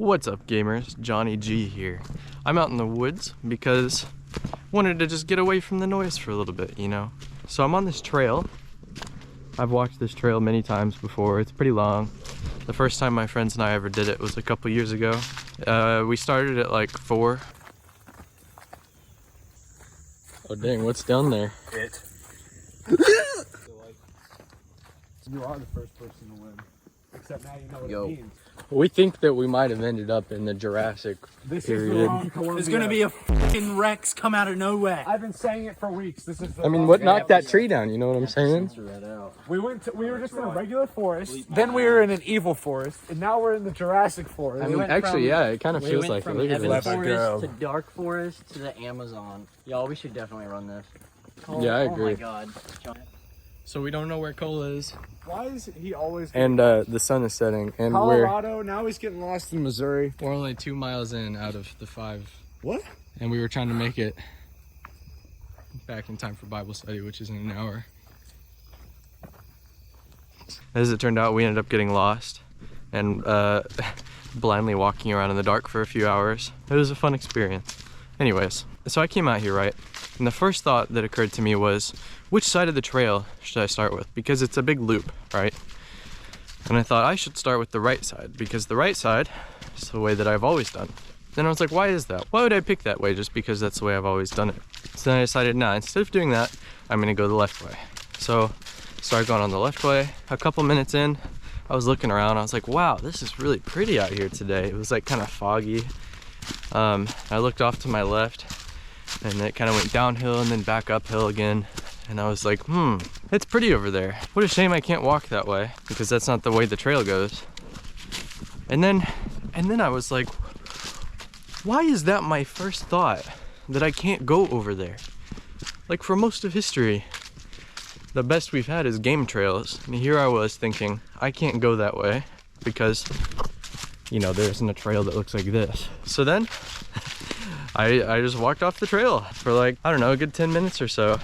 What's up, gamers? Johnny G here. I'm out in the woods because I wanted to just get away from the noise for a little bit, you know? So I'm on this trail. I've walked this trail many times before. It's pretty long. The first time my friends and I ever did it was a couple years ago. We started at like 4. Oh dang, what's down there? It. You are the first person to win. Except now you know what it means. We think that we might have ended up in the Jurassic period. There's gonna be a fucking Rex come out of nowhere. I've been saying it for weeks. This is. I mean, what knocked that tree down? You know what I'm saying? We were just in a regular forest. Then we were in an evil forest, and now we're in the Jurassic forest. I mean, actually, yeah, it kind of feels like it. Look at this. Forest to dark forest to the Amazon. Y'all, we should definitely run this. Yeah, I agree. Oh my god. So we don't know where Cole is. Why is he always? And the sun is setting, and Colorado. Now he's getting lost in Missouri. we're only 2 miles in out of the 5. What? And we were trying to make it back in time for Bible study, which is in an hour. As it turned out, we ended up getting lost and blindly walking around in the dark for a few hours. It was a fun experience. Anyways, so I came out here, right? And the first thought that occurred to me was, which side of the trail should I start with? Because it's a big loop, right? And I thought I should start with the right side, because the right side is the way that I've always done. Then I was like, why is that? Why would I pick that way just because that's the way I've always done it? So then I decided, nah, instead of doing that, I'm gonna go the left way. So started going on the left way. A couple minutes in, I was looking around. I was like, wow, this is really pretty out here today. It was like kind of foggy. I looked off to my left, and it kind of went downhill and then back uphill again. And I was like, it's pretty over there. What a shame I can't walk that way, because that's not the way the trail goes. And then I was like, why is that my first thought, that I can't go over there? Like, for most of history, the best we've had is game trails. And here I was thinking, I can't go that way because, you know, there isn't a trail that looks like this. So then I just walked off the trail for like, I don't know, a good 10 minutes or so.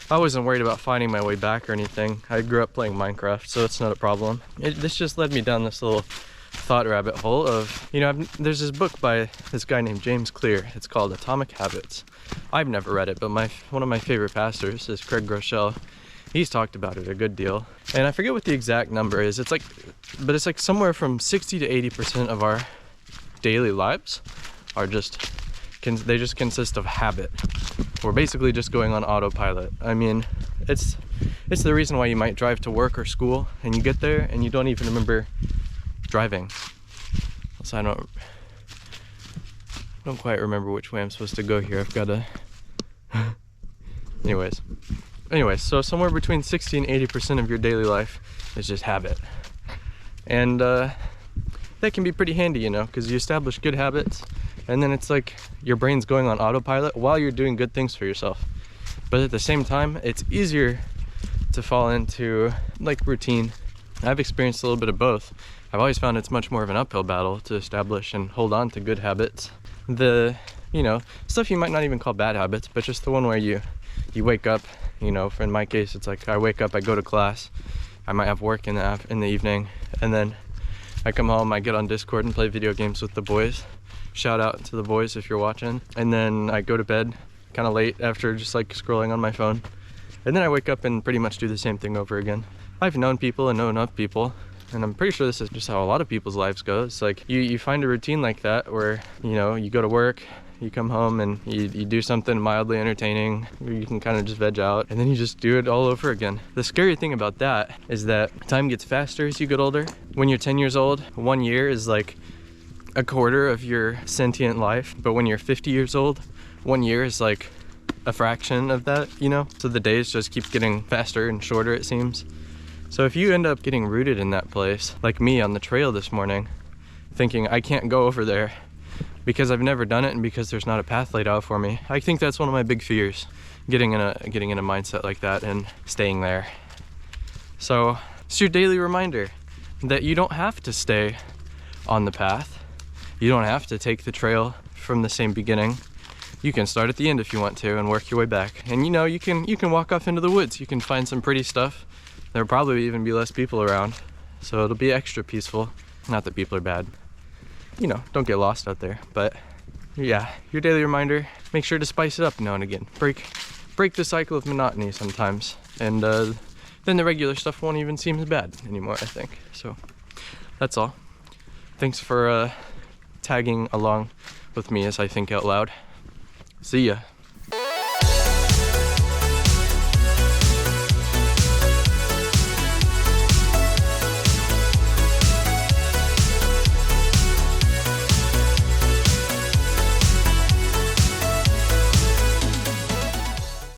I wasn't worried about finding my way back or anything. I grew up playing Minecraft, so it's not a problem. This just led me down this little thought rabbit hole of, you know, there's this book by this guy named James Clear. It's called Atomic Habits. I've never read it, but one of my favorite pastors is Craig Groeschel. He's talked about it a good deal. And I forget what the exact number is. It's like somewhere from 60 to 80% of our daily lives are they just consist of habit. We're basically just going on autopilot. I mean, it's the reason why you might drive to work or school and you get there and you don't even remember driving. So I don't quite remember which way I'm supposed to go here. I've got to anyways, so somewhere between 60 and 80% of your daily life is just habit. And that can be pretty handy, you know, because you establish good habits, and then it's like your brain's going on autopilot while you're doing good things for yourself. But at the same time, it's easier to fall into like routine. I've experienced a little bit of both. I've always found it's much more of an uphill battle to establish and hold on to good habits. The, you know, stuff you might not even call bad habits, but just the one where you wake up, you know, in my case, it's like I wake up, I go to class, I might have work in the evening, and then I come home, I get on Discord and play video games with the boys. Shout out to the boys if you're watching. And then I go to bed kind of late after just like scrolling on my phone. And then I wake up and pretty much do the same thing over again. I've known people and know enough people, and I'm pretty sure this is just how a lot of people's lives go. It's like you find a routine like that where, you know, you go to work, you come home and you do something mildly entertaining, you can kind of just veg out, and then you just do it all over again. The scary thing about that is that time gets faster as you get older. When you're 10 years old, 1 year is like a quarter of your sentient life, but when you're 50 years old, 1 year is like a fraction of that, you know? So the days just keep getting faster and shorter, it seems. So if you end up getting rooted in that place, like me on the trail this morning, thinking I can't go over there because I've never done it and because there's not a path laid out for me, I think that's one of my big fears, getting in a mindset like that and staying there. So it's your daily reminder that you don't have to stay on the path. You don't have to take the trail from the same beginning. You can start at the end if you want to and work your way back. And you know, you can walk off into the woods. You can find some pretty stuff. There'll probably even be less people around, so it'll be extra peaceful. Not that people are bad. you know, don't get lost out there. But yeah, your daily reminder, make sure to spice it up now and again. Break the cycle of monotony sometimes. And then the regular stuff won't even seem as bad anymore, I think. So that's all. Thanks for tagging along with me as I think out loud. See ya.